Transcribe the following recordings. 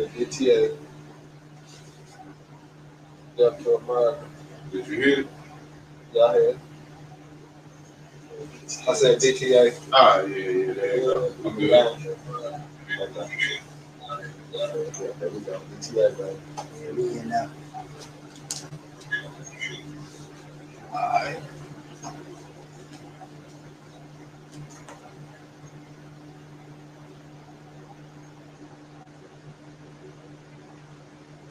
DTA. Death to America. Did you hear it? Yeah, I heard it. I said DTA. Ah, yeah, there you go. I'm good. There we go. DTA, baby. Yeah, we in now. Alright.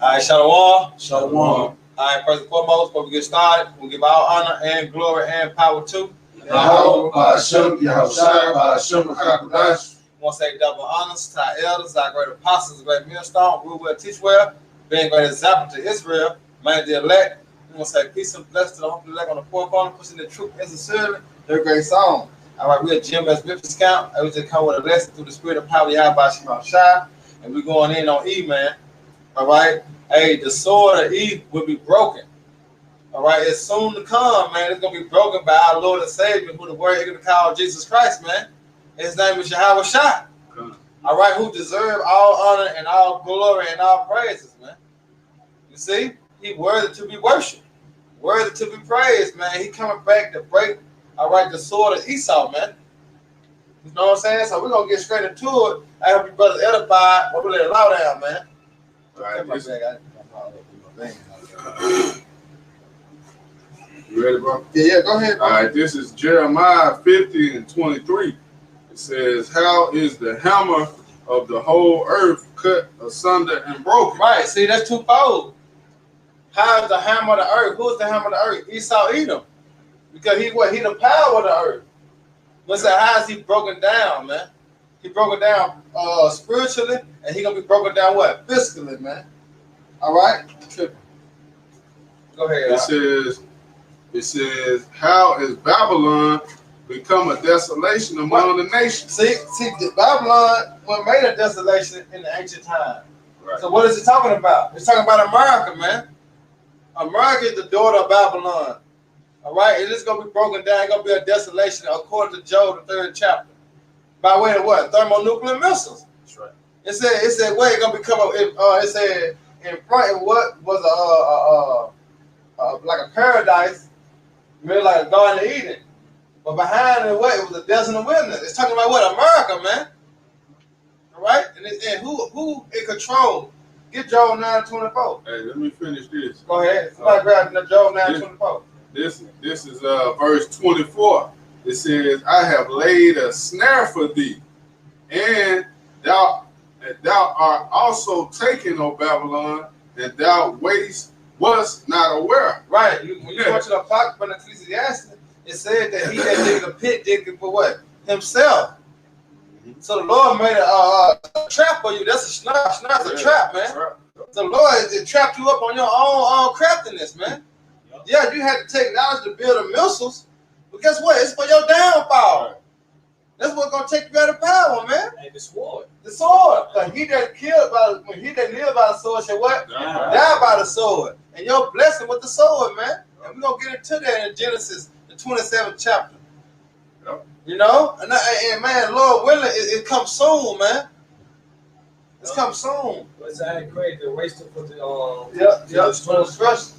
All right, Shalom. Shalom. All right, first and foremost, before we get started, we'll give all honor and glory and power to Yahweh, Ba'ashem, Yahushua, Ba'ashem, HaKadosh. I want to say double honors to our elders, our great apostles, great millstone, rule well, teach well, being great example to Israel, man the elect. We want to say peace and blessings to the humble elect on the fourth corner, pushing the truth and sincerely. Their great song. All right, we're at GMS Memphis Count. I was just come with a lesson through the spirit of power, Yahweh Shema Shai, and we're going in on E, man. All right, hey, the sword of E will be broken. All right, it's soon to come, man. It's gonna be broken by our Lord and Savior, who the word is gonna call Jesus Christ, man. His name is Yahweh Shai. All right, who deserve all honor and all glory and all praises, man. You see, he worthy to be worshipped, worthy to be praised, man. He coming back to break, all right, the sword of Esau, man. You know what I'm saying? So we're gonna get straight into it. I hope you brothers edified. We're gonna allow down, man. All right, you ready, bro? Yeah, go ahead, bro. All right, this is Jeremiah 50 and 23. It says, how is the hammer of the whole earth cut asunder and broken? Right, see, that's twofold. How is the hammer of the earth? Who is the hammer of the earth? Esau Edom. Because he the power of the earth. But so how is he broken down, man? He broken down spiritually, and he gonna be broken down what? Physically, man. All right? Go ahead. It says, how is Babylon become a desolation among the nations? See, Babylon was made a desolation in the ancient time. Right. So what is it talking about? It's talking about America, man. America is the daughter of Babylon. All right? It is going to be broken down. It's going to be a desolation according to Job, the 3rd chapter. By way of what? Thermonuclear missiles. That's right. It said, where it's going to become it said, in front of what was like a paradise, really like a Garden of Eden. But behind it, what? It was a desert and wilderness. It's talking about what? America, man. All right? And who in control? Get Job 9:24. Hey, let me finish this. Go ahead. Somebody grab Job 9:24. This is verse 24. It says, I have laid a snare for thee, and thou art also taken, O Babylon, and thou wast not aware. Right. When you go to the Apocrypha in Ecclesiastes, it said that he that digged a pit digged for what? Himself. So the Lord made a trap for you. That's a snare. Snare's a trap, man. So the Lord has trapped you up on your own craftiness, man. Yeah, you had to take knowledge to build the missiles, but guess what? It's for your downfall. That's what's gonna take you out of power, man. Hey, the sword. The sword. Because he that live by the sword shall what? Die by the sword. And your blessing with the sword, man. And we're gonna get into that in Genesis, the 27th chapter. Yep. You know? And man, Lord willing, it comes soon, man. It's come soon. What's that create the waste for the destruction.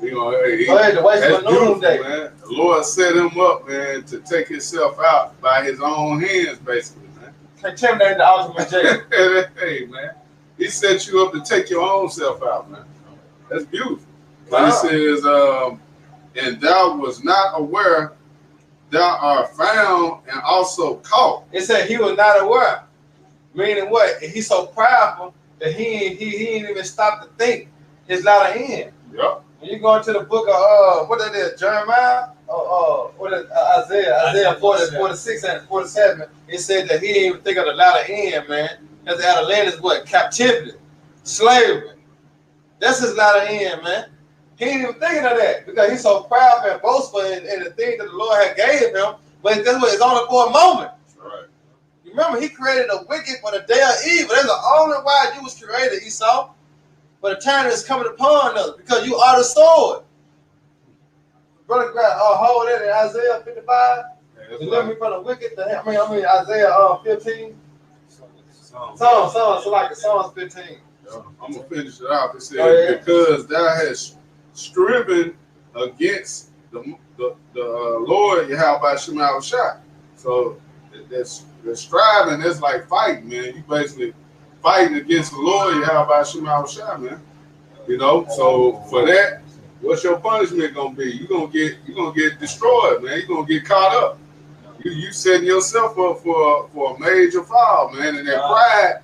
You know, the waste for noonday. Man. The Lord set him up, man, to take himself out by his own hands, basically, man. Can't tell me that in the ultimate jail. Hey, man. He set you up to take your own self out, man. That's beautiful. But Wow. He says, and thou was not aware, thou art found and also caught. It said he was not aware. Meaning what? He's so prideful that he ain't even stop to think his latter end. Yep. When you go into the book of what that is, Jeremiah, what is Isaiah 40, 46 and 47, it said that he didn't even think of the latter end, man. Because the outer land is what? Captivity, slavery. That's his latter end, man. He ain't even thinking of that because he's so proud and boastful in the things that the Lord had gave him. But guess what? It's only for a moment. Right. Remember, he created the wicked for the day of evil. That's the only why you was created, Esau. But the time is coming upon us because you are the sword. Brother, hold that in Isaiah 55. Deliver me from the wicked. Isaiah 15. So like Psalms 15. I'm gonna finish it off. It says, because thou hast striven against the Lord Yahweh Shema Shah. So that's striving. That's like fighting, man. You basically fighting against the Lord Yahweh Shema Shah, man. You know. So for that, what's your punishment gonna be? You're gonna get destroyed, man. You're gonna get caught up. You setting yourself up for a major fall, man. And that pride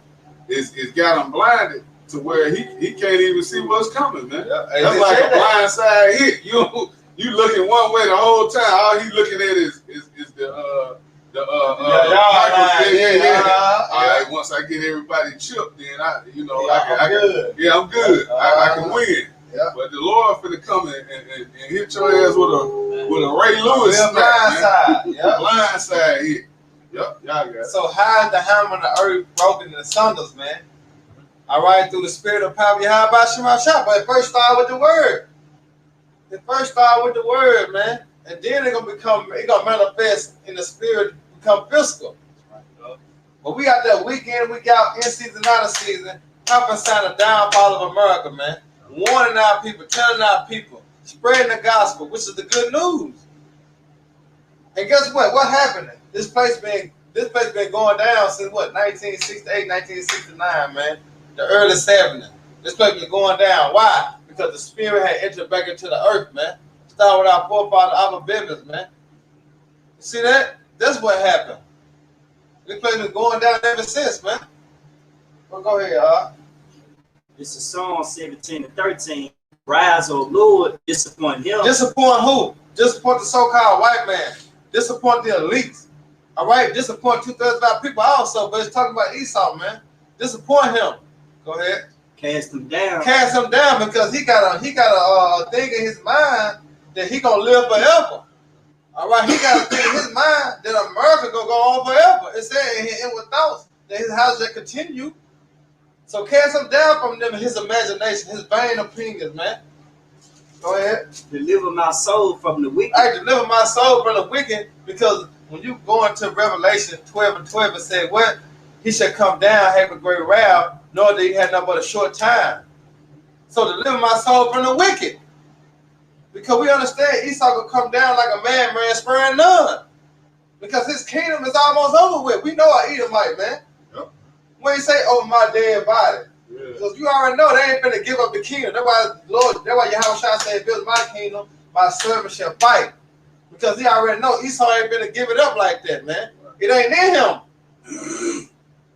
is got him blinded to where he can't even see what's coming, man. Yeah. That's like a blindside hit. You looking one way the whole time. All he looking at is the All right, once I get everybody chipped, then I'm good. I can win. Yeah. But the Lord finna come and hit your ass with a Ray Lewis blindside hit. Yep, y'all got it. So how is the hammer of the earth broken in sunders, man? All right, through the spirit of power, Yahweh Shema Shah. But it first started with the word. Man. And then it's gonna manifest in the spirit, become physical. But we got that week in, week out, in season, out of season, prophesying the downfall of America, man. Warning our people, telling our people, spreading the gospel, which is the good news. And guess what? What happened? This place been going down since what? 1968, 1969, man. The early 70s. This place been going down. Why? Because the spirit had entered back into the earth, man. Start with our forefather, our business, man. You see that? That's what happened. This place been going down ever since, man. Well, go ahead, This is Psalm 17 and 13. Rise, O Lord, disappoint him. Disappoint who? Disappoint the so-called white man. Disappoint the elites. All right? Disappoint 2/3 of our people also, but it's talking about Esau, man. Disappoint him. Go ahead. Cast him down. Cast him down because he got a thing in his mind that he gonna live forever. All right? He got a thing in his mind that America gonna go on forever. It said in his inward thoughts that his house shall continue. So cast him down from them in his imagination, his vain opinions, man. Go ahead. Deliver my soul from the wicked. I deliver my soul from the wicked, because when you go into Revelation 12 and 12, it said, what? He shall come down, have a great wrath, nor that he had nothing but a short time. So deliver my soul from the wicked. Because we understand Esau will come down like a madman sparing none. Because his kingdom is almost over with. We know I Edomite, man. Yep. When you say over my dead body. Yeah. Because you already know they ain't finna give up the kingdom. That's why Yahweh Shah said, build my kingdom, my servant shall fight. Because he already know Esau ain't finna give it up like that, man. It ain't in him.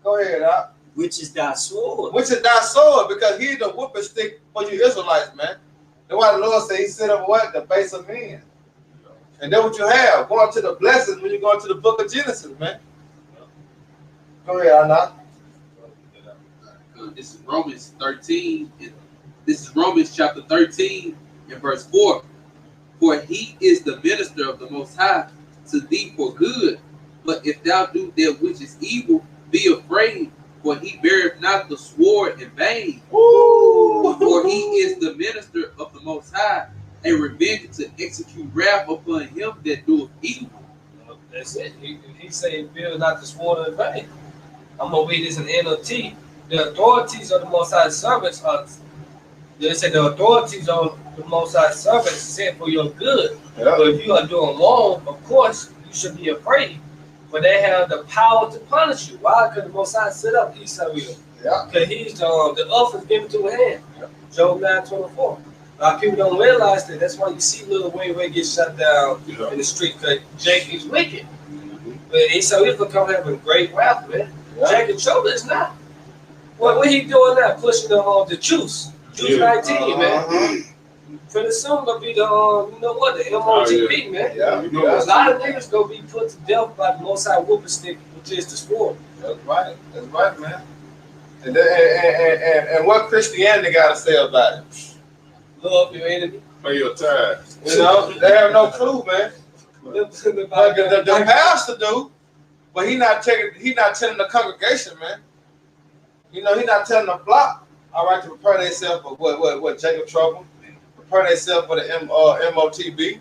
Go ahead, Doc. Which is thy sword. Which is thy sword, because he's the whooping stick for you Israelites, man. That's why the Lord said he sit up what? The base of men. And that's what you have, going to the blessings when you go into the book of Genesis, man. Go ahead, Anna. This is Romans 13. This is Romans chapter 13 and verse 4. For he is the minister of the Most High to thee for good. But if thou do that which is evil, be afraid, for he beareth not the sword in vain. Woo! For he is the minister of the Most High, a revenger to execute wrath upon him that doeth evil. That's it. He said, build not the sword in vain. I'm going to read this in NLT. The authorities of the Most High servants are, they say the authorities of the Most High servants sent for your good. Yeah. But if you are doing wrong, of course, you should be afraid. But they have the power to punish you. Why? Because the Most High set up Esau. Yeah. Because he's the office given to a hand. Yeah. Job 9:24. A lot of people don't realize that. That's why you see Lil Wayne get shut down in the street, because Jake is wicked. But Esau is going to come having great wrath, man. Yeah. Jake and Chola is not. What he doing now? Pushing the juice. Juice 19, man. Pretty soon gonna be the the MOTB, man. Yeah. A lot of niggas gonna be put to death by the Most High whooping stick, which is the sword. That's right. That's right, man. And what Christianity got to say about it? Love your enemy. Pay your tithes. You know, they have no clue, man. The pastor do, but he not telling the congregation, man. You know, he not telling the flock, all right, to prepare themselves for what Jacob trouble, prepare themselves for the MOTB.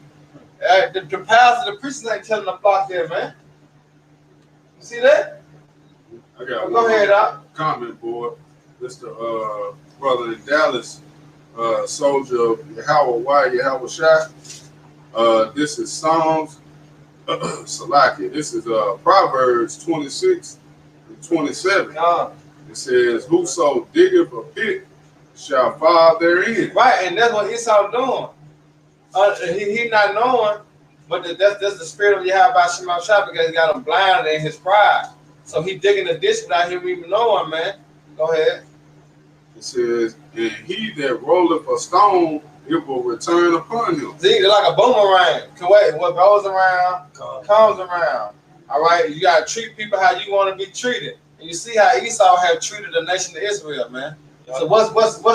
The pastor, the preachers ain't telling the flock there, man. You see that? I got Go ahead, Doc. comment board. This the brother in Dallas, soldier of Yahweh Shai. This is Psalms Salakia. This is Proverbs 26 and 27. It says, "Whoso diggeth a pit shall fall therein." Right, and that's what Esau doing. He not knowing, but that's the spirit of Yahweh Shema Shai, because he got him blinded in his pride. So he digging the ditch without him even knowing, man. Go ahead. It says, "And he that rolleth a stone, it will return upon him." See, they're like a boomerang. What goes around, comes around. All right, you gotta treat people how you want to be treated. And you see how Esau have treated the nation of Israel, man. So what's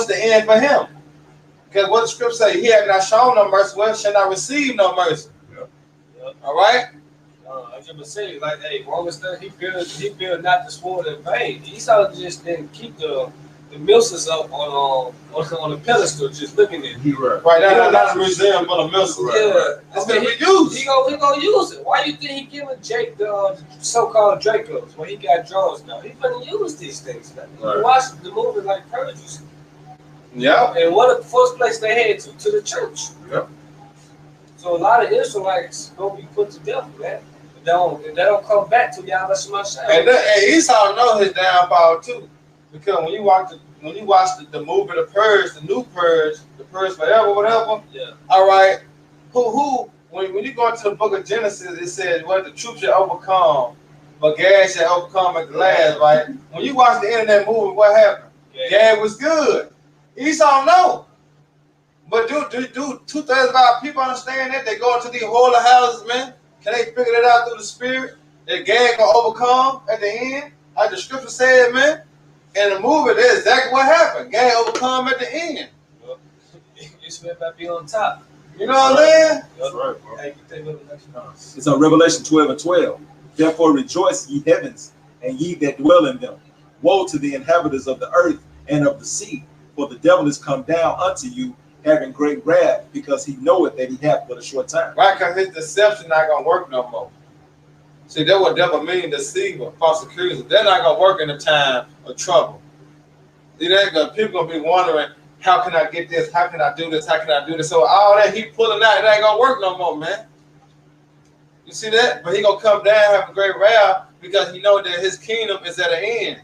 the end for him? Because what the scripture say, he have not shown no mercy, well, shall not receive no mercy. Yep. All right. I just say, like, hey, Romans 3, he built not the sword in vain. Esau just didn't keep the mills up on the pedestal, just looking at it. Right now, not a museum, but a mill. Yeah, It's gonna be used. He gonna use it. Why you think he giving Jake the so-called Dracos when he got drones now? He gonna use these things. Man. Right. You watch the movie like Purge. Yep. And what the first place they head to the church. Yep. So a lot of Israelites gonna be put to death, man. They don't come back to Yahweh Shema Shai. And Esau know his downfall too, because when you watch the movie, the Purge, the new Purge, the Purge Forever, whatever. Yeah. All right. When you go into the book of Genesis, it says what the truth shall overcome, but Gad shall overcome at the last. Right. When you watch the end of that movie, what happened? Gad was good. Esau no. But do 2/3 of our people understand that? They go into these holy houses, man. Can they figure that out through the spirit? That Gad gonna overcome at the end? Like the scripture said, man. In the movie, that's exactly what happened. Gad overcome at the end. Israel might be on top. You know what I'm saying? That's right, bro. Hey, you take with the next one. It's on Revelation 12 and 12. Therefore rejoice, ye heavens, and ye that dwell in them. Woe to the inhabitants of the earth and of the sea, for the devil is come down unto you, having great wrath, because he knoweth that he hath but a short time. Right, because his deception not gonna work no more. See, that's what devil mean, deceiver, false accuser. They're not gonna work in the time of trouble. See, people gonna be wondering, how can I get this? How can I do this? How can I do this? So all that he pulling out, it ain't gonna work no more, man. You see that? But he gonna come down, have a great wrath, because he know that his kingdom is at an end.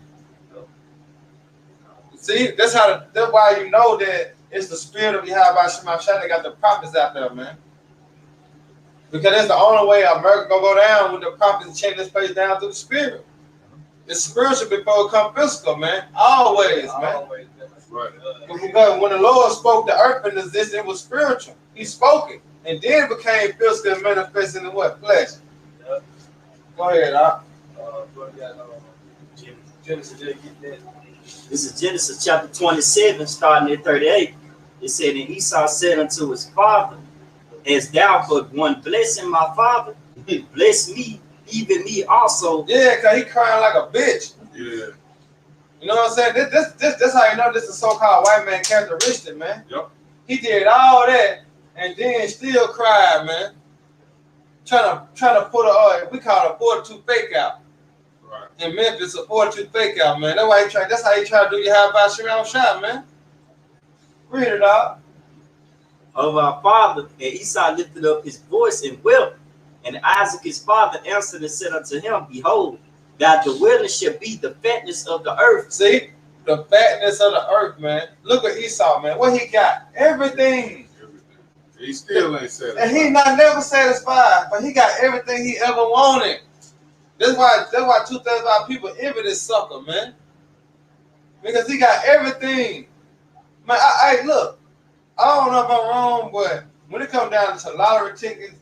See, that's why you know that it's the spirit of Yahweh Shema Shai that got the prophets out there, man. Because that's the only way America gonna go down with the prophets and change this place down through the spirit. It's spiritual before it come physical, man. Always, man. Always. Right. Because when the Lord spoke the earth into existence, it was spiritual. He spoke it. And then it became physical and manifested in what? Flesh. Yep. Go ahead, Doc. Genesis, get that. This is Genesis chapter 27, starting at 38. It said, and Esau said unto his father, as thou but one blessing my father, bless me, even me also. Yeah, because he crying like a bitch. Yeah. You know what I'm saying? This how you know this is so-called white man characteristic, man. Yep. He did all that and then still cried, man. Trying to put we call it a 42 fake out. Right. In Memphis, a 42 fake out, man. That's how he try to do you have about Shema Shai, man. Read it out. Of our father, and Esau lifted up his voice and wept. And Isaac his father answered and said unto him, behold, that the wilderness shall be the fatness of the earth. See, the fatness of the earth, man. Look at Esau, man. What he got? Everything. He still ain't satisfied. And he not never satisfied, but he got everything he ever wanted. That's why 2/3 of our people envy this sucker, man. Because he got everything. Man, I look, I don't know if I'm wrong, but when it comes down to lottery tickets,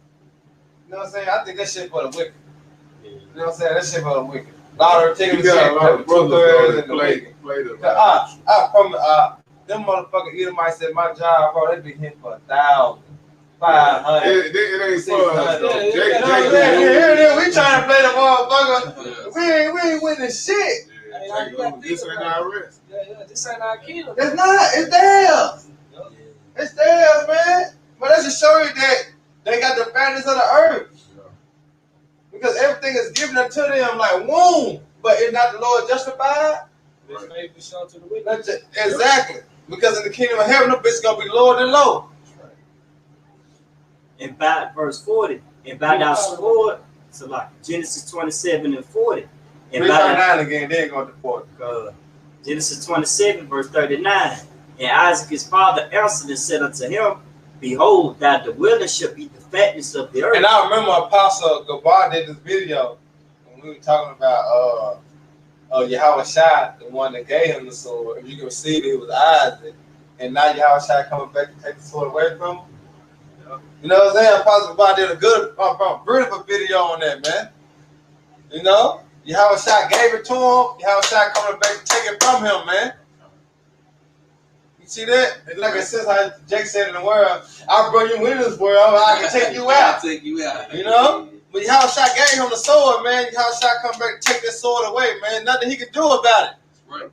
you know what I'm saying? I think that shit for the wicked. You know what I'm saying? That shit for the wicked. Lottery tickets, You got a lot of brothers that play the I promise, them motherfuckers Edomites at my job, bro, they be hitting for 1,000, 500. It ain't for us, though. Yeah, we trying to play the motherfucker. We ain't winning shit. This ain't our rest. Yeah, this ain't our kingdom. It's not. It's theirs. It's theirs, man. But that just show you that they got the fatness of the earth. Because everything is given unto them like womb. But is not the Lord justified? His faith is shown to the wicked. Exactly. Because in the kingdom of heaven, no bitch gonna be lower than low. And by verse 40, and by thy sword, so like Genesis 27 and 40. And Read by thy, 39 again, they ain't gonna deport. Genesis 27, verse 39. And Isaac his father answered and said unto him, Behold, thy dwelling shall be the fatness of the earth. And I remember Apostle Gabar did this video when we were talking about Yahweh Shai, the one that gave him the sword. If you can see that it was Isaac. And now Yahweh Shai coming back to take the sword away from him. You know what I'm saying? Apostle Gabar did a good, beautiful video on that, man. You know? Yahweh Shai gave it to him. Yahweh Shai coming back to take it from him, man. You see that? It's like it says how Jake said in the world, I'll bring you into this world, I can take you out. I'll take you out. You know? But Yahweh Shai gave him the sword, man. Yahweh Shai come back to take that sword away, man. Nothing he can do about it. Right.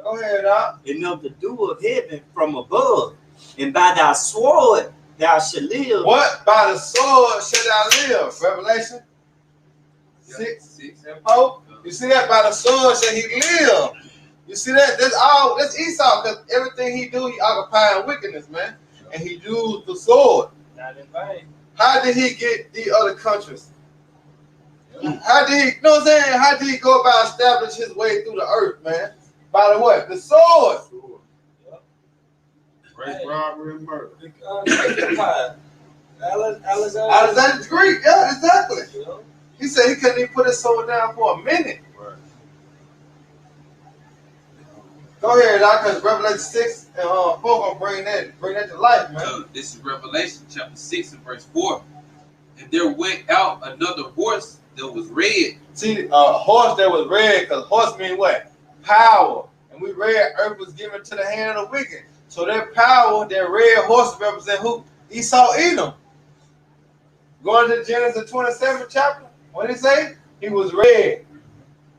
Go ahead, Doc. And of the dew of heaven from above, and by thy sword thou shalt live. What? By the sword shall thou live. Revelation 6 and 4. You see that? By the sword shall he live. You see that? That's Esau, because everything he do, he occupying wickedness, man. And he used the sword. Not in vain. How did he get the other countries? How did he, you know what I'm saying? How did he go about establish his way through the earth, man? By the what? The sword. Rape, robbery, and murder. Great empire. Alexander. Alexander the Greek, yeah, exactly. You know? He said he couldn't even put his sword down for a minute. Right. Go ahead, Doc, because Revelation 6 and 4 gonna bring that to life, man. So this is Revelation chapter 6 and verse 4. And there went out another horse that was red. See, a horse that was red, because horse mean what? Power. And we read earth was given to the hand of the wicked. So that power, that red horse represent who? Esau Edom. Going to Genesis 27 chapter, what did he say? He was red.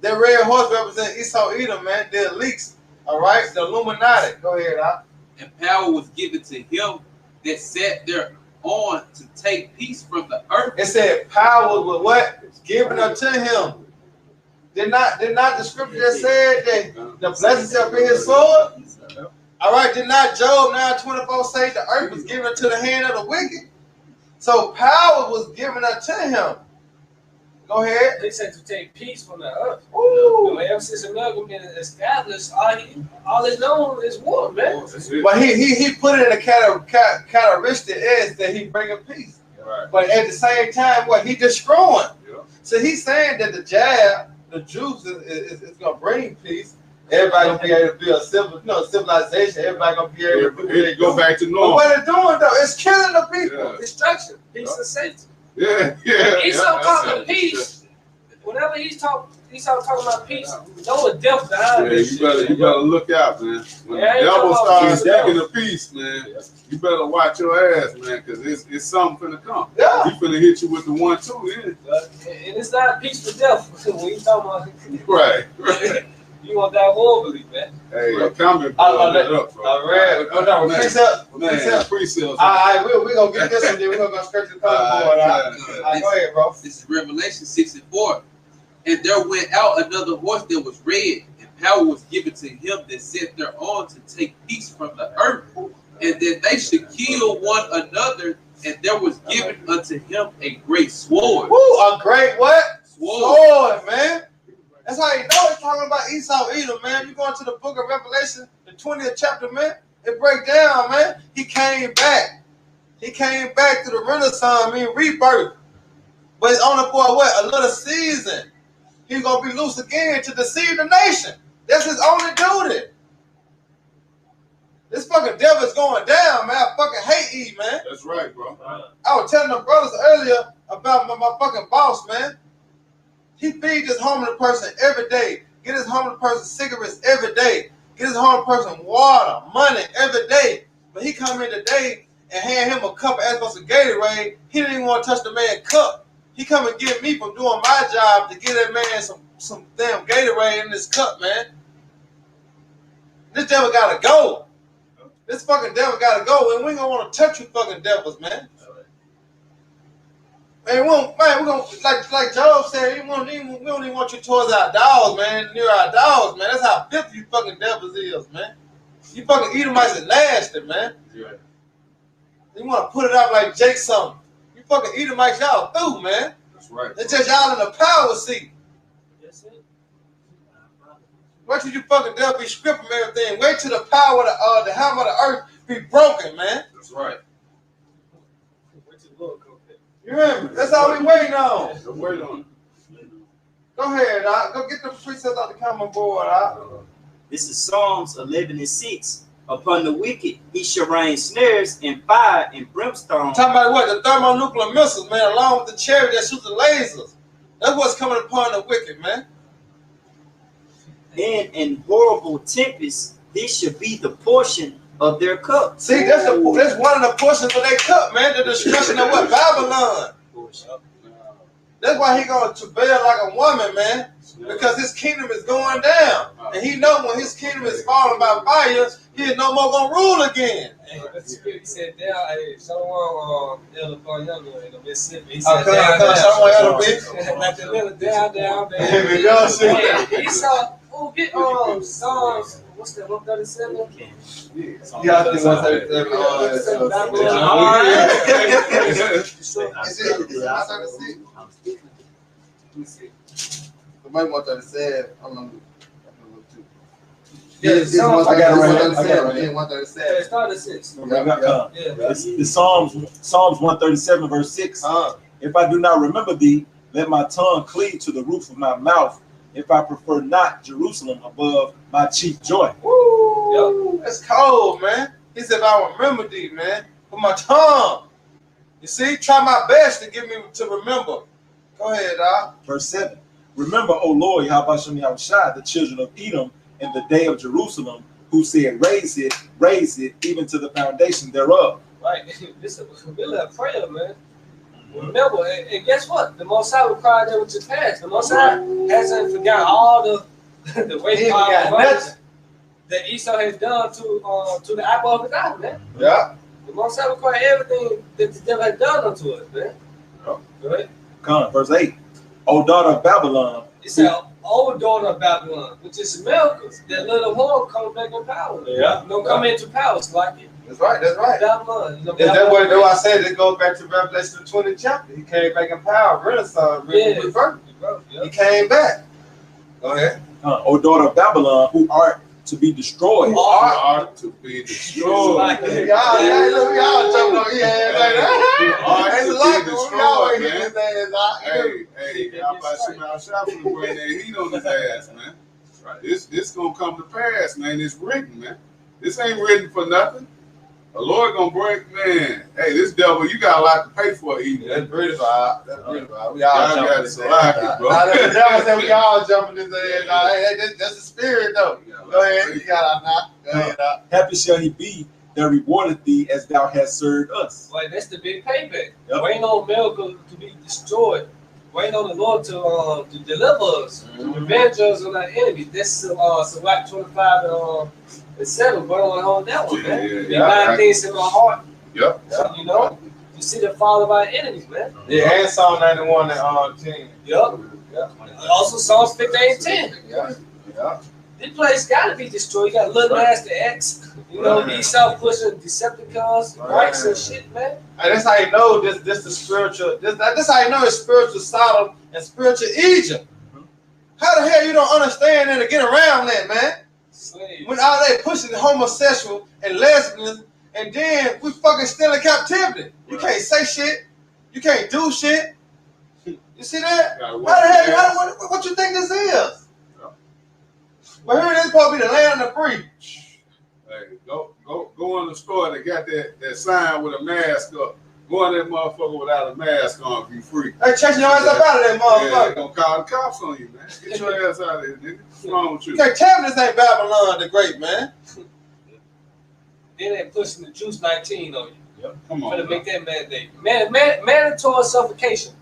That red horse represent Esau Edom, man. The elites, all right? The Illuminati. Go ahead, Doc. And power was given to him that sat there on to take peace from the earth. It said power was what? Given unto him. Did not the scripture that said that the blessings shall be his sword? All right, did not Job 9:24 say the earth was given to the hand of the wicked? So power was given unto him. Go ahead. They said to take peace from the earth. Ooh. Ever since America been established, all is known is war, man. But he put it in a characteristic as that he bringing peace. Right. But at the same time, what he destroying. Yeah. So he's saying that the Jews is gonna bring peace. Everybody gonna be able to build civilization. Everybody gonna be able to do Go back to But normal. what they're doing though, it's killing the people. Yeah. Destruction, peace, and safety. Yeah. Esau talking peace. Whenever Esau talking about peace, know a death behind Yeah, this you shit. better look out, man. When Yeah, the devil starts talking speaking of peace, man, you better watch your ass, man, because it's something finna come. Yeah. He finna hit you with the 1-2, yeah. And it's not peace for death. When you talking about Right. you gonna die horribly, man. Hey, comment I blowing it up, bro. I read. Go down with Man, precept. man, pre-sales. All right, we gonna get this one. Then we gonna go straight to the color board. All right, go ahead, bro. This is Revelation 6 and 4. And there went out another horse that was red, and power was given to him that sat thereon to take peace from the earth, and that they should kill one another, and there was given unto him a great sword. Woo, a great what? Sword. Sword, man. That's how you know it's talking about Esau Edom, man. You go into the book of Revelation, the 20th chapter, man. It break down, man. He came back. He came back to the Renaissance, rebirth. But it's only for what? A little season. He's gonna be loose again to deceive the nation. That's his only duty. This fucking devil is going down, man. I fucking hate Eve, man. That's right, bro. I was telling the brothers earlier about my fucking boss, man. He feeds this homeless person every day. Get his homeless person cigarettes every day. Get his homeless person water, money every day. But he come in today and hand him a cup and ask for some Gatorade. He didn't even want to touch the man's cup. He come and get me from doing my job to get that man some damn Gatorade in this cup, man. This devil gotta go. This fucking devil gotta go, and we ain't gonna want to touch you fucking devils, man. Man, we're gonna like Job said, we don't even want you towards our dogs, man, near our dogs, man. That's how filthy you fucking devils is, man. You fucking Edomites is nasty, man. Yeah. You want to put it out like Jake something. You fucking Edomites, y'all through, man. That's right. It's just y'all in the power seat. That's it. Wait till you fucking devil be stripping everything. Wait till the power of the hammer of the earth be broken, man. That's right. Wait till the Lord come back. You hear me? That's all we waiting on. Don't wait on it. Go ahead, Doc. Go get the precepts out the common board, Doc. This is Psalms 11:6. Upon the wicked he shall rain snares and fire and brimstone. Talking about what? The thermonuclear missiles, man, along with the chariot that shoots the lasers. That's what's coming upon the wicked, man. And in horrible tempest, this shall be the portion of their cup. See, that's one of the portions of their cup, man. The destruction of what? Babylon. That's why he gonna travail like a woman, man. Because his kingdom is going down. And he know when his kingdom is falling by fire, he is no more gonna rule again. Hey, but the Spirit, he said down, hey, someone, Elder Paul Younger in Mississippi, he Oh, said down, come on, someone else, down. Like the little down. Here we go, see. Hey, he saw, get Psalms, what's that, 137? Yeah, I think 137. Is it 136? Let me see. It might be 137. I'm gonna look too. Yeah, it's Psalms, I got it right. 137. Yeah, Yeah, 137. it started at 6. Yeah. It's the Psalms 137 verse 6. Uh-huh. If I do not remember thee, let my tongue cleave to the roof of my mouth. If I prefer not Jerusalem above my chief joy. Woo! Yep. That's cold, man. He said, if I remember thee, man, with my tongue. You see, try my best to get me to remember. Go ahead, Doc. Verse 7. Remember, O Lord, Yahweh Shai, the children of Edom in the day of Jerusalem, who said, raise it, even to the foundation thereof. Right. This is really a prayer, man. Remember, and guess what? The Most High will cry there with your past. The Most High hasn't forgot all the way that Esau has done to the apple of his eye, man. Yeah. The Most High will cry everything that the devil has done unto us, man. Oh. Right? Come on, verse 8. O daughter of Babylon. It's our old daughter of Babylon, which is America. That little whore coming back in power. Yeah. No, come into power, it's like it. That's right. That's right. Babylon. You know, Is that what I said? It goes back to Revelation the 20th chapter. He came back in power, Renaissance, rebirth. Yeah. He came back. Go ahead. O daughter of Babylon, who art to be destroyed. Are to be destroyed. Y'all jumping on your ass like that. Are It's to a lot be of y'all destroyed, ain't hitting his man. ass out. Hey, I'm about to see my shop for the bring that heat on his ass, man. This gonna come to pass, man. It's written, man. This ain't written for nothing. The Lord gonna break, man. Hey, this devil, you got a lot to pay for, even. That's pretty vibe. That's pretty vibe. We Y'all all got jumping it, this so like it, ass. bro. The devil said we all jumping this ass. Hey, that's the spirit, though. Go ahead. You got it now. Go ahead, Doc. Happy shall he be that rewardeth thee as thou hast served us. Like, that's the big payback. Yep. Waiting on America to be destroyed. Waiting on the Lord to deliver us, to revenge us on our enemies. That's Sirach 25 and 7. But I want to hold that one, man. Yeah. Nine things in my heart. Yep. You know, you see the fall of our enemies, man. Yeah, and Psalm 91 and 10. Yup. Also, Psalms 15:10. Yeah. Yeah. This place got to be destroyed. You got Little Master X. You know, Esau pushing Decepticons, bikes and shit, man. And that's how you know this the spiritual. This how you know it's spiritual Sodom and spiritual Egypt. How the hell you don't understand that to get around that, man? Slaves. When all they pushing the homosexual and lesbians, and then we fucking still in captivity. You can't say shit. You can't do shit. You see that? How the hell? What you think this is? But here it is supposed to be the land of the free. Hey, go in the store. They got that sign with a mask up. Go in that motherfucker without a mask on if you free. They chasing your ass up out of that Yeah, motherfucker. they gonna call the cops on you, man. Get your ass out of here, nigga. What's wrong with you? You can't tell me this ain't Babylon the Great, man. Then they pushing the Juice 19 on you. Yep. Come Trying to on, make that mandate. Mandatory suffocation.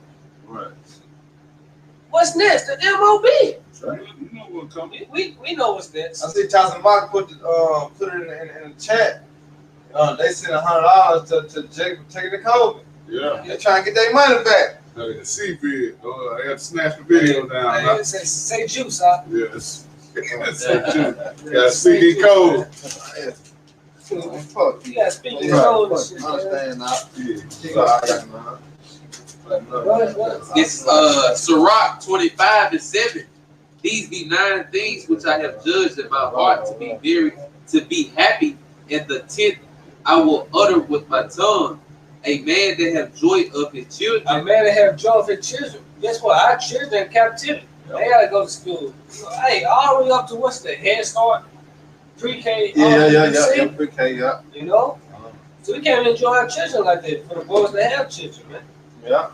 Right. What's next? The MOB. Right. You know what's coming. We know what's next. I see Tyson Mark put it in the chat. They sent $100 to Jacob taking the COVID. Yeah. They're trying to get their money back. Seabeard. I had to snatch the video down. Hey, say juice, huh? Yes. Got CD code. Fuck. You gotta speak in Right. code and shit, man. Understand now. Yeah. What? It's Sirach 25:7. These be 9 things which I have judged in my heart to be happy, and the 10th I will utter with my tongue. A man that have joy of his A children. man that have joy of his children. Guess what? Our children in captivity. They gotta go to school. Hey, all the way up to what's the Head Start, pre-K, Yeah. Pre-K, yeah. You know? So we can't enjoy our children like that for the boys that have children, man. Yeah.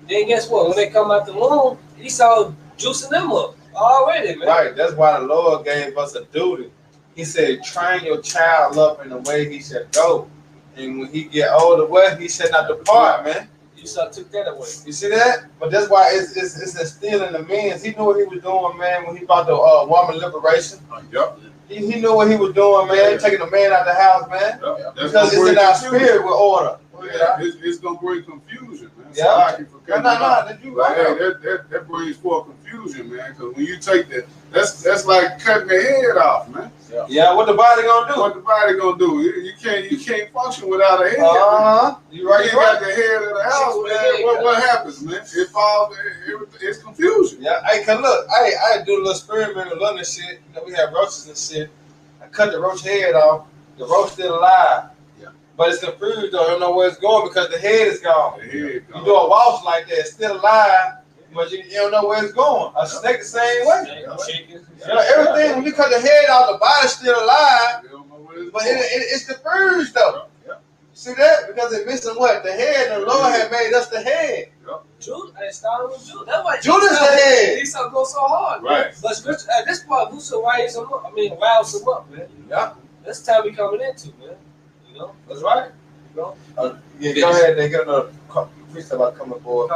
Then guess what? When they come out the womb, he saw juicing them up already, man. Right. That's why the Lord gave us a duty. He said, train your child up in the way he should go. And when he get older, well, he should not depart, man. You saw took that away. You see that? But that's why it's instilling the men. He knew what he was doing, man, when he brought the woman liberation. Yep. He knew what he was doing, man, taking the man out the house, man. Yep. Because it's in our spirit with order. Yeah, it's gonna bring confusion, man. Yeah. Sorry for cutting No, you off. did you But, right? hey, that brings forth confusion, man. Because when you take that's like cutting the head off, man. Yeah, what the body gonna do? What the body gonna do? You can't function without a head. You right, You you got right. the head of the house, man. What happens, man? It falls. It's confusion. Yeah, hey, cause look, I do a little experiment with London shit. You know, we have roaches and shit. I cut the roach head off. The roach still alive. Yeah. But it's confused though. I don't know where it's going because the head is gone. The head. You do a wash like that, it's still alive, but you don't know where it's going. A snake the same way. Chicken. You know, everything, when you cut the head off, the body's still alive, You don't know where it's but going. it's confused though. Yeah. See that? Because it's missing what? The head, and the Lord had made us the head. Judas, they started with Judas. That's why Judas the head. He started go so hard. Right. But scripture, at this point, who should rise him up? I mean, rouse him up, man. Yeah, That's the time we coming into, man. You know? that's right. You know? Yeah, go ahead. They get another priest about coming forward.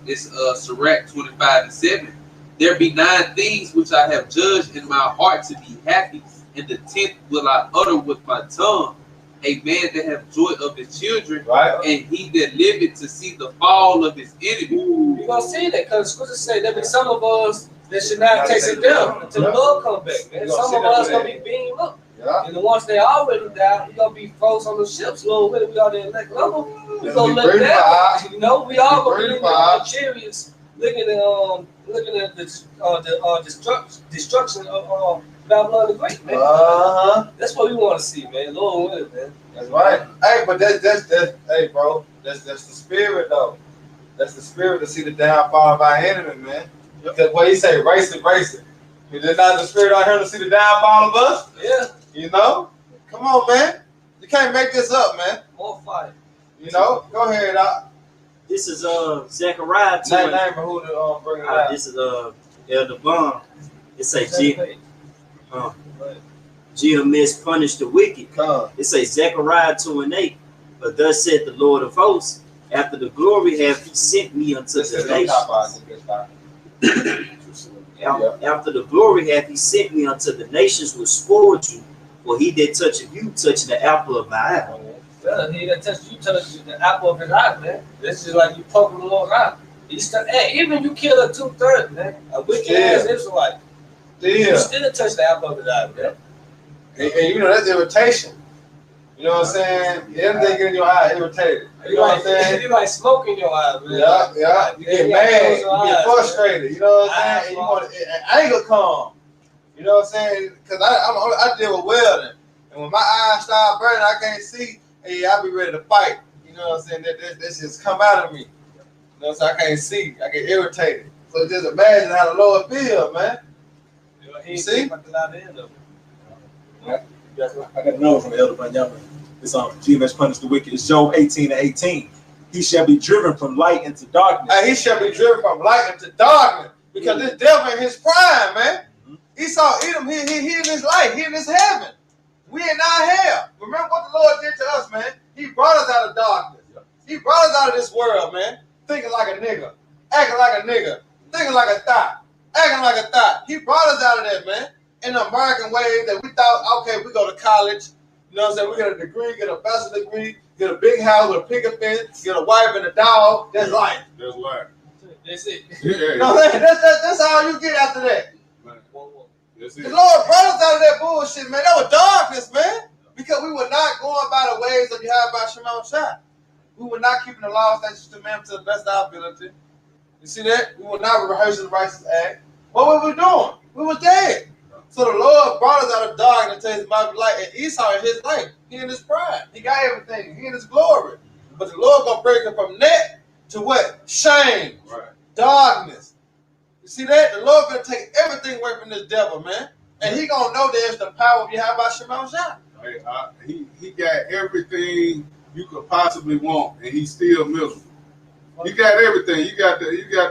It's Sirach 25:7. There be 9 things which I have judged in my heart to be happy, and the 10th will I utter with my tongue. A man that have joy of his children, Right. and he that liveth to see the fall of his enemy. You're going to see that because scripture say there be some of us that should not taste it down until the Lord come back, man. You're gonna Some see of that us for going that. to be beamed up. Yeah. And the ones they already died, we going to be froze on the ships. Lord, we are the elect level. We Let's going be to look brave down. five. You know, we all going to be in Brave the chariots looking at the destruction of Babylon the Great, man. That's what we want to see, man. Lord willing, man. That's right. Hey, but that's hey, bro. That's the spirit though. That's the spirit to see the downfall of our enemy, man. Because what he say, race it. Is it not the spirit out here to see the downfall of us? Yeah, You know? Come on, man. You can't make this up, man. more fire. You know? Go ahead, This is Zechariah 2. name for who to bring it out. This is Elder Bond. It say GMS punish the wicked. Come. It say Zechariah 2:8. But thus said the Lord of hosts, after the glory hath he sent me unto This the is on top of nations. it. After the glory hath he sent me unto the nations which spoiled you. For he that toucheth you, touching the apple of my eye. Yeah, he that touched you, touched the apple of his eye, man. This is like you poking the Lord's eye. Hey, even you kill a 2/3, man. A wicked ass Israelite. You Yeah. still touch the apple of his eye, man. And you know, that's irritation. You know what I'm saying? Everything in your eye irritated. You know what I'm saying? You like smoke in your eye, man. Yeah. You get mad, you get frustrated. You know what I'm saying? And you want anger come. You know what I'm saying? Because I deal with welding, and when my eyes start burning, I can't see. Hey, I be ready to fight. You know what I'm saying? That just come out of me. You know what I'm saying? I can't see. I get irritated. So just imagine how the Lord feels, man. You see? I I got another from Elder Banyama. It's on GMS punish the wicked. It's Job 18:18. He shall be driven from light into darkness. He shall be driven from light into darkness because this devil in his prime, man. Esau, Edom, he in his light, he in his heaven. We in our hell. Remember what the Lord did to us, man. He brought us out of darkness. He brought us out of this world, man. Thinking like a nigga, acting like a nigga, thinking like a thought, acting like a thought. He brought us out of that, man. In the American way that we thought, okay, we go to college. You know what I'm saying? We get a degree, get a bachelor's degree, get a big house with a picket fence, get a wife and a dog. That's life. That's life. That's it. Yeah, No, that's all you get after that. man. Whoa, whoa. That's The it. Lord brought us out of that bullshit, man. That was darkness, man. Because we were not going by the ways of Yahweh Shema Shai. We were not keeping the laws, statutes, and commandments to the best of our ability. You see that? We were not rehearsing the righteous act. What were we doing? We were dead. So the Lord brought us out of darkness to his mighty light. And Esau in his life, he in his pride. He got everything. He in his glory. But the Lord gonna break him from that to what? Shame. Right. Darkness. You see that? The Lord gonna take everything away from this devil, man. And he gonna know there's the power of Yahweh Shema Shai. He got everything you could possibly want, and he's still miserable. You got everything. You got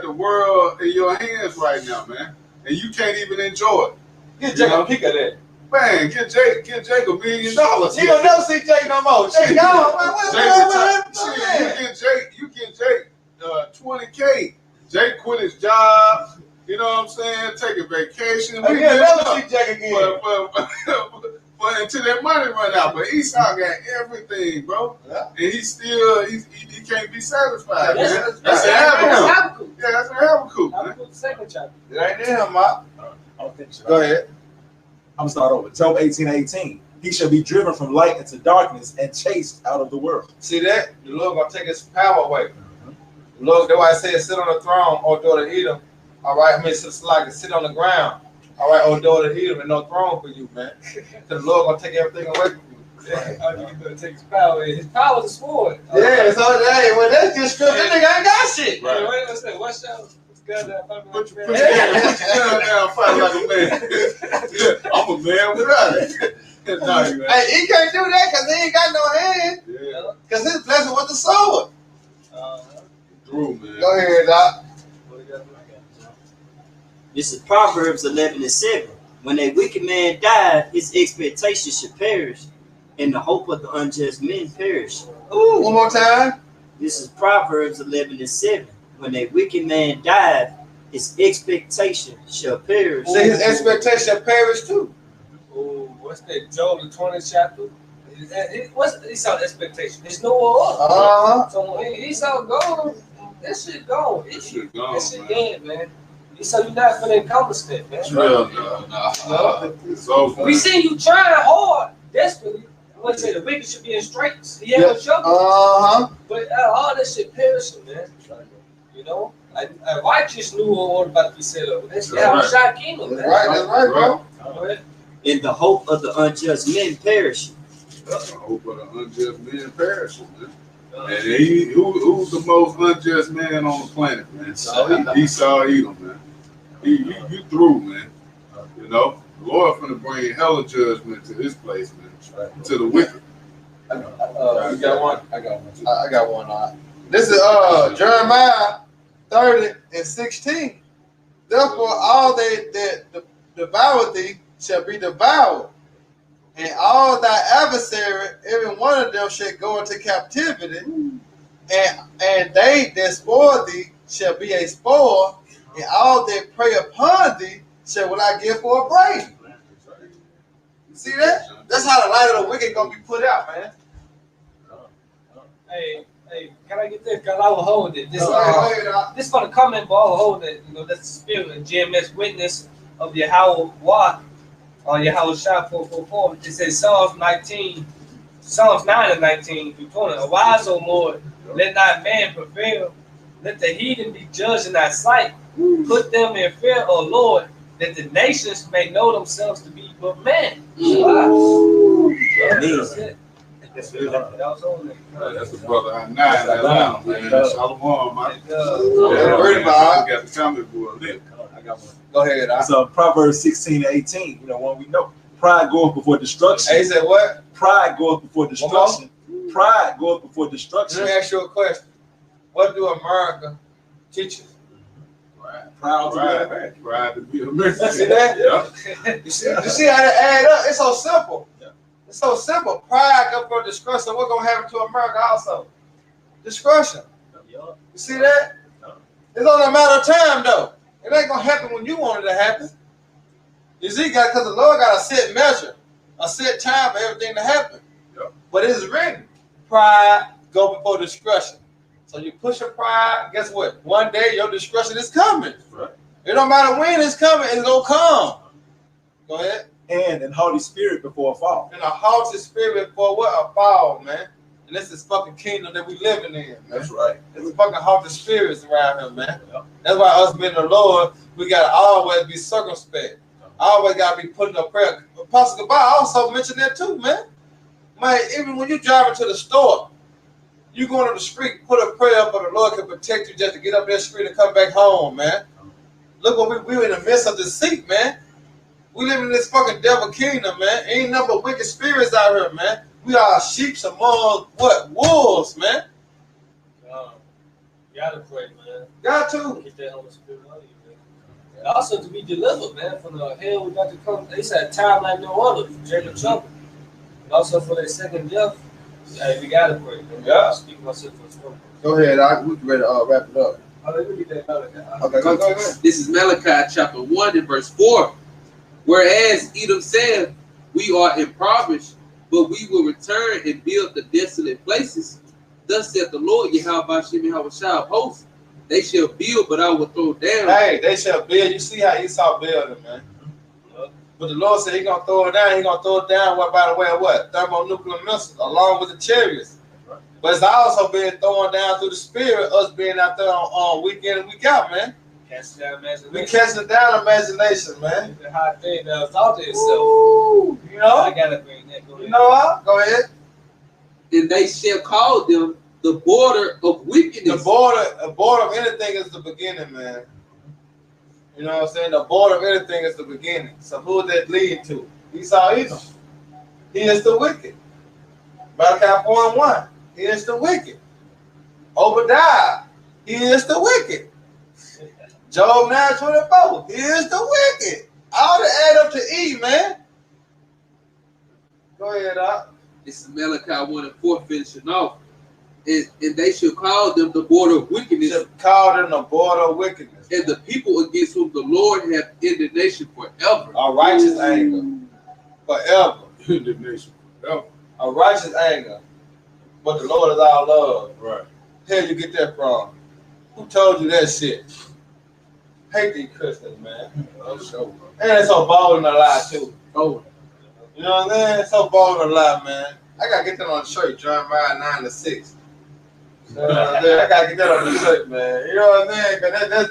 the world in your hands right now, man, and you can't even enjoy it. Get Jake a peek of that. Man, get Jake $1 million. You gonna never see Jake no more. Jake gone. You get Jake 20K. Jake quit his job. You know what I'm saying? Take a vacation. You never see Jake again. But until that money run out. But Esau got everything, bro. Yeah. And he still he can't be satisfied, man. That's That's a Habakkuk. Habakkuk. Yeah, that's a Habakkuk, man. Habakkuk, the second chapter. It ain't in him, Mark. I don't think so. Go ahead. I'm gonna start over. Job 18:18. He shall be driven from light into darkness and chased out of the world. See that? The Lord gonna take his power away. The Lord, that's why I said sit on the throne, O daughter Edom. All right, I mean sit on the ground. All right, O daughter Edom, there's no throne for you, man. The Lord gonna take everything away from you. Oh, you better take his power. His power is a sword. Yeah, so hey, when that's good script, that nigga ain't got shit. Right. Wait, what's that? What's that? Put your gun down, fight like a man. Yeah, I'm a man without it. No, you ain't. Hey, he can't do that because he ain't got no hand. Yeah, Because his blessing was the sword. through, man. Go ahead, Doc. This is Proverbs 11:7. When a wicked man died, his expectation should perish, and the hope of the unjust men perish. Ooh, one more time. This is Proverbs 11:7. When a wicked man died, his expectation shall perish. See, his expectation perish too. Oh, what's that? Job, the 20th chapter. What's Esau's expectation? There's no order. So when Esau gone, that shit gone. That shit gone, That shit man. dead, man. Esau, you're not gonna accomplish that, man. No. It's over. We see you trying hard, desperately. I want to say the wicked should be in straits. He ain't no trouble. But all that shit perishing, man. You know? A righteous new order about to be set up. That's how right. Shai Kingdom, man. That's right, bro. Go ahead. And the hope of the unjust men perish. I hope of the unjust man perishing, man. And who's the most unjust man on the planet, man? Esau Edom, man. You through, man. You know, the Lord finna bring hella judgment to this place, man. To the wicked. You got one? I got one. I got one. This is Jeremiah 30:16. Therefore, all they that devour thee shall be devoured, and all thy adversary, every one of them shall go into captivity, and they that spoil thee shall be a spoil, and all that prey upon thee shall will I give for a prey. You see that? That's how the light of the wicked gonna be put out, man. Hey, can I get this? Because I will hold it. This for the comment, but I will hold it. You know, that's the spirit of GMS witness of Yahweh Wah, or Yahweh Shai 444. It says Psalms 9:19 through 20. Arise, O Lord, let not man prevail. Let the heathen be judged in thy sight. Put them in fear, O Lord, that the nations may know themselves to be but men. Wow. That's it. That's the brother I nine Atlanta, man. Shalom, man. I got the comment board lit. I got one. Go ahead. So Proverbs 16:18. You know, one we know. Pride goeth before destruction. Hey, he said what? Pride goeth before destruction. Pride goeth before destruction. Let me ask you a question. What do America teach us? Proud to be American. See that? Yeah. You see how that add up? It's so simple. It's so simple. Pride goes for destruction. What's gonna happen to America also? Destruction. You see that? It's only a matter of time though. It ain't gonna happen when you want it to happen. You see, because the Lord got a set measure, a set time for everything to happen. Yep. But it is written, pride go before destruction. So you push your pride, guess what? One day your destruction is coming. Right. It don't matter when it's coming, it's gonna come. Go ahead. And an haughty spirit before a fall. And a haughty spirit for what? A fall, man. And this is fucking kingdom that we living in, man. That's right. There's fucking haughty spirits around here, man. Yeah. That's why us being the Lord, we gotta always be circumspect. Always gotta be putting up prayer. Apostle Goodbye also mentioned that too, man. Man, even when you driving to the store, you going to the street, put a prayer up, but the Lord can protect you just to get up that street and come back home, man. Look what we in the midst of deceit, man. We live in this fucking devil kingdom, man. Ain't nothing but wicked spirits out here, man. We are sheep among what? Wolves, man. Gotta pray, man. Got to. Get that Holy Spirit on you, man. And also to be delivered, man, from the hell we got to come. They said time like no other, from Jacob trouble. And also for that second death, hey, we gotta pray, man. Yeah. Speaking myself for a story. Go ahead, we can ready to wrap it up. Oh, let me get that out of there. Okay, go ahead. This is Malachi chapter 1 and verse 4. Whereas Edom said, we are impoverished, but we will return and build the desolate places. Thus saith the Lord, Yahweh Shem Yahweh of hosts. They shall build, but I will throw down. Hey, they shall build. You see how Esau building, man. But the Lord said He's gonna throw it down. He's gonna throw it down. What by the way of what? Thermonuclear missiles, along with the chariots. But it's also being thrown down through the spirit. Us being out there on week in and week out, man. Catch that imagination. We catching down imagination, man. The hot thing that was out there itself. Ooh, you know. I gotta bring that. Go ahead. You know what? Go ahead. And they shall call them the border of wickedness. The border of anything is the beginning, man. You know what I'm saying? The border of anything is the beginning. So who is that leading to? Esau Edom. He is the wicked. Malachi 4:1. He is the wicked. Obadiah. He is the wicked. Job 9:24. He is the wicked. All to add up to E, man. Go ahead, Doc. This is Malachi 1 and 4 finishing off. And they shall call them the border of wickedness. Should call them the border of wickedness. And the people against whom the Lord hath indignation forever. A righteous anger. Forever. Indignation. Yeah. A righteous anger. But the Lord is our love. Right. Where you get that from? Who told you that shit? Hate these Christians, man. Oh, sure. And it's so bold in a lie, too. Oh, You know what I'm saying? It's so bold in a lie, man. I gotta get that on the shirt, Jeremiah 9:6. You know what I'm saying? I gotta get that on the shirt, man. You know what I'm saying?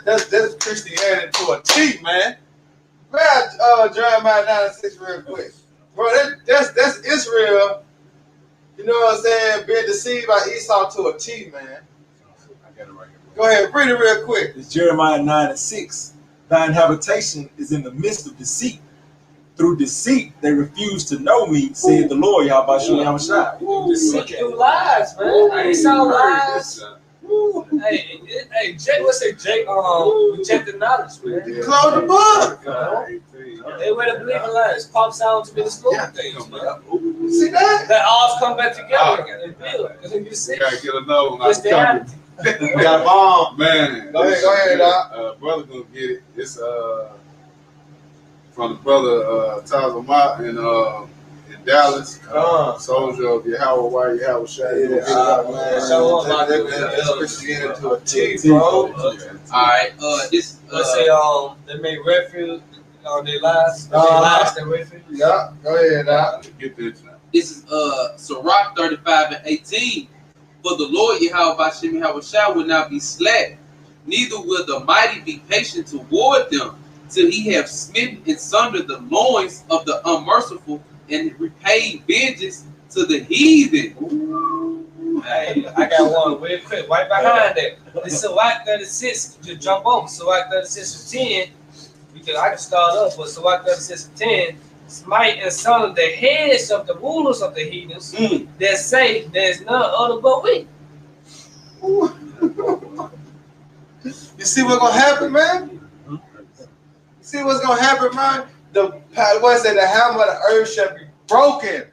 Cause that's Christianity to a T, man. Grab Jeremiah 9:6 real quick. Bro, that's Israel. You know what I'm saying? Being deceived by Esau to a T, man. I got it right here. Go ahead, read it real quick. It's Jeremiah 9:6. Thine habitation is in the midst of deceit. Through deceit, they refuse to know me, said the Lord, Yahweh Shem Yahweh Shai. Deceit through lies, man. I ain't saw lies. Hey, Jake, what's that? Jake, rejected knowledge, man. Close the book. They way to believe in lies. Pop sound to be the slow things, man. You see that? That all come back together and build. Because if you see, Gotta get another one. it's the reality. We got a bomb. Man. Go ahead, Doc. Brother gonna get it. It's from the brother Tazama in Dallas. Soldier of Yahweh Yahweh Shai. Man, show up, man. That's Christianity to a T, bro. all right. This Let's say they made refuge on their lies. They lies their refuge. Yeah, go ahead, Doc. Get this now. This is Sirach 35 and 18. For the Lord Yahweh Shem Yahweh Shai will not be slack, neither will the mighty be patient toward them, till he have smitten and sundered the loins of the unmerciful and repaid vengeance to the heathen. Hey, I got one real quick, right behind that. It's Sirach 36. Just jump over Sirach 36 and 10. Because I can start up with Sirach 36 and 10. Smite and son of the heads of the rulers of the heathens that say there's none other but we. You see what's gonna happen, man? You see what's gonna happen, man? The hammer of the earth shall be broken.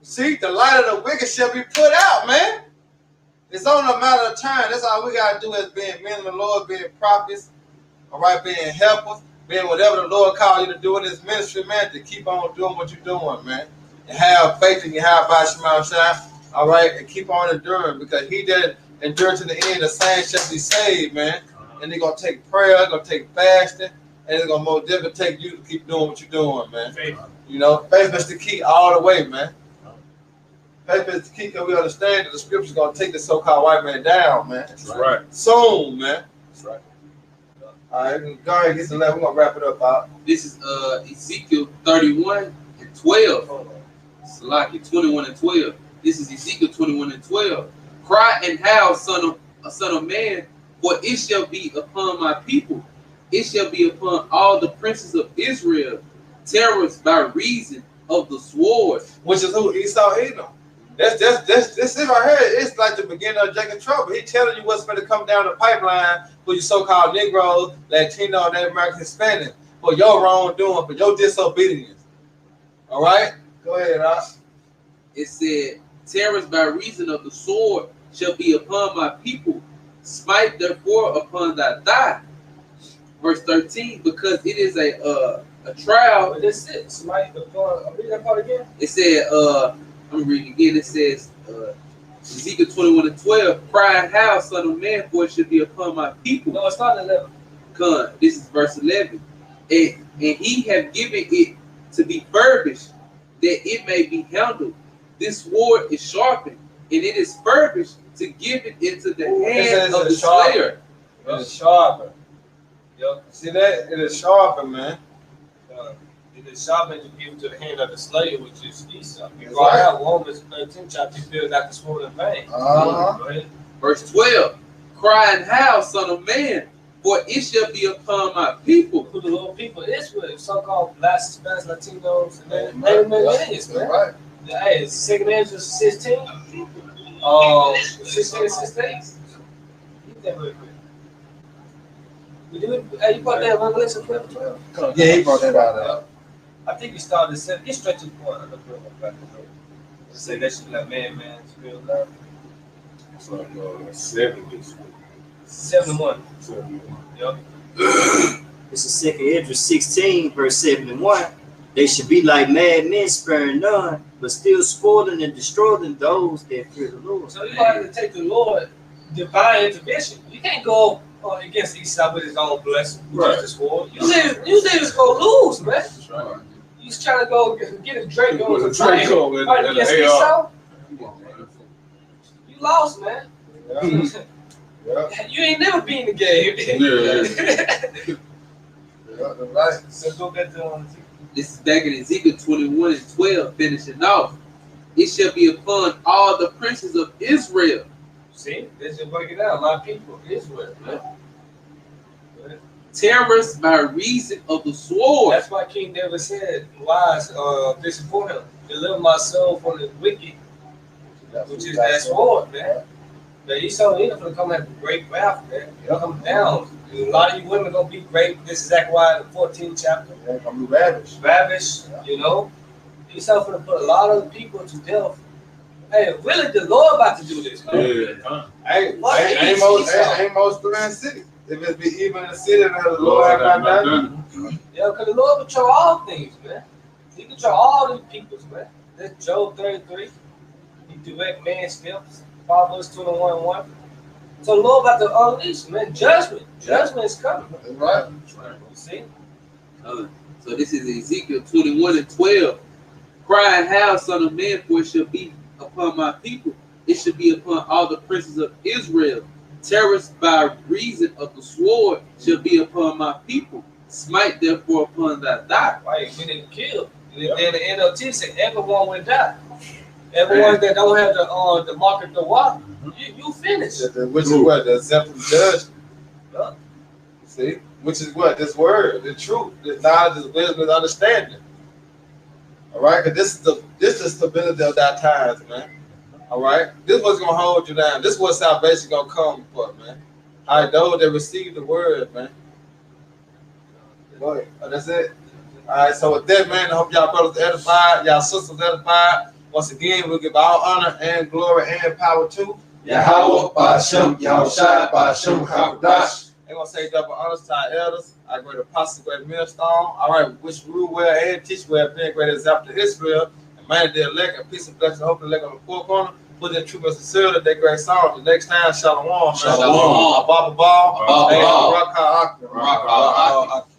See, the light of the wicked shall be put out, man. It's only a matter of time. That's all we gotta do as being men of the Lord, being prophets, all right, being helpers, being whatever the Lord called you to do in this ministry, man, to keep on doing what you're doing, man. And have faith in your Yahweh Shema Shai, all right, and keep on enduring, because he that endure to the end, the saints shall be saved, man. And they're gonna take prayer, they're gonna take fasting, and they're gonna more definitely take you to keep doing what you're doing, man. Faith. You know, faith is the key all the way, man. Faith is the key because we understand that the scripture's gonna take the so-called white man down, man. That's right. Soon, man. That's right. All right, go ahead and get to 11. We're gonna wrap it up, Bob. This is Ezekiel 31:12. Salaki 21:12. This is Ezekiel 21:12. Cry and howl, son of man, for it shall be upon my people. It shall be upon all the princes of Israel, terrors by reason of the sword. Which is who? Esau Edom. That's it right here. It's like the beginning of Jacob Trouble. He telling you what's going to come down the pipeline for you so-called Negroes, Latino, Native American, Hispanic, for your wrongdoing, for your disobedience. All right? Go ahead, Ox. It said, terrors by reason of the sword shall be upon my people. Smite therefore upon thy thigh. Verse 13, because it is a trial. But that's it. Smite upon. Read that part again. It said, I'm reading again. It says, Ezekiel 21:12, cry and howl, son of man, for it should be upon my people. No, it's not 11. Come, this is verse 11. And he have given it to be furbished, that it may be handled. This sword is sharpened, and it is furbished to give it into the hand of the slayer. It is sharper. Yep. See that? It is sharper, man. It is sharpened to give it to the hand of the slayer, which is Esau. You That's brought right. out Romans 13 chapter, he built out the sword in vain. Uh-huh. Go ahead. Verse 12, cry and howl, son of man, for it shall be upon my people. Who the little people Israel, so-called black, Hispanics, Latinos, and That's Native right. Americans, man. Right. Hey, it's 2 Ezra 16. 16 and 16. Read that real quick. Hey, you brought that Revelation 12:12? Yeah, he brought that out. I think he started at 7. Get straight to the point. I'm going to back it up. Say that should let man spill love. It's like 70. 71. 71. Yep. This is 2 Ezra 16, verse 71. They should be like madmen, sparing none, but still spoiling and destroying those that fear the Lord. So you have to take the Lord divine intervention. You can't go against Esau with his own blessing. Right. Just war. You niggas go lose, man. That's right. You just trying to go get a Drake With on a the fight Draco and against an AR. Esau. Come on, man. You lost, man. Yeah. Yeah. You ain't never been in the game. Yeah. Yeah, right. So go back to This is back in Ezekiel 21:12, finishing off. It shall be upon all the princes of Israel. see, this is working out. My people, Israel, man. Terrors by reason of the sword. That's why King David said, "Wise, this is for him. Deliver my soul from the wicked, which is that sword, man." But Esau ain't gonna come have great wrath, man. It'll come down. A lot of you women gonna be great. This is Zechariah the 14th chapter. Yeah, gonna be ravished. Ravish, you know. Esau gonna put a lot of people to death. Hey, really, the Lord about to do this, man. Yeah. Ain't most 3 in the city. If it be even in the city, then the Lord have not done it. Yeah, because the Lord control all things, man. He control all these peoples, man. That's Job 33. He direct man's steps. Proverbs 21:1. So the Lord about to unleash, man. Judgment. Judgment is coming. That's right. You see? So this is Ezekiel 21:12. Cry and howl, son of man, for it shall be upon my people. It shall be upon all the princes of Israel. Terrors by reason of the sword shall be upon my people. Smite therefore upon thy thigh. Right, we didn't kill. And then the NLT said everyone will die. Everyone that don't have the mark of the water, you finish. Which is what? The exemplary judgment. Yeah. See? Which is what? This word, the truth, the knowledge, the wisdom, the understanding. All right? Because this is the stability of our times, man. All right? This is what's going to hold you down. This is what salvation going to come for, man. All right, those that receive the word, man. Go ahead. Oh, that's it. All right, so with that, man, I hope y'all brothers edified, y'all sisters edified. Once again, we'll give all honor and glory and power to Yahweh, Ba'ashem, Yahushua, Ba'ashem, Hakodash. They're going to say double honors to our elders, our great apostles, great millstone. All right, which rule well and teach well, being great example to Israel, and man, the elect, and peace and blessing, hope the elect on the four corner. put in troop as a seal, that great song. The next time, Shalom, man. Shalom. Ababa Ball. Ababa And Ball. Rock Rock.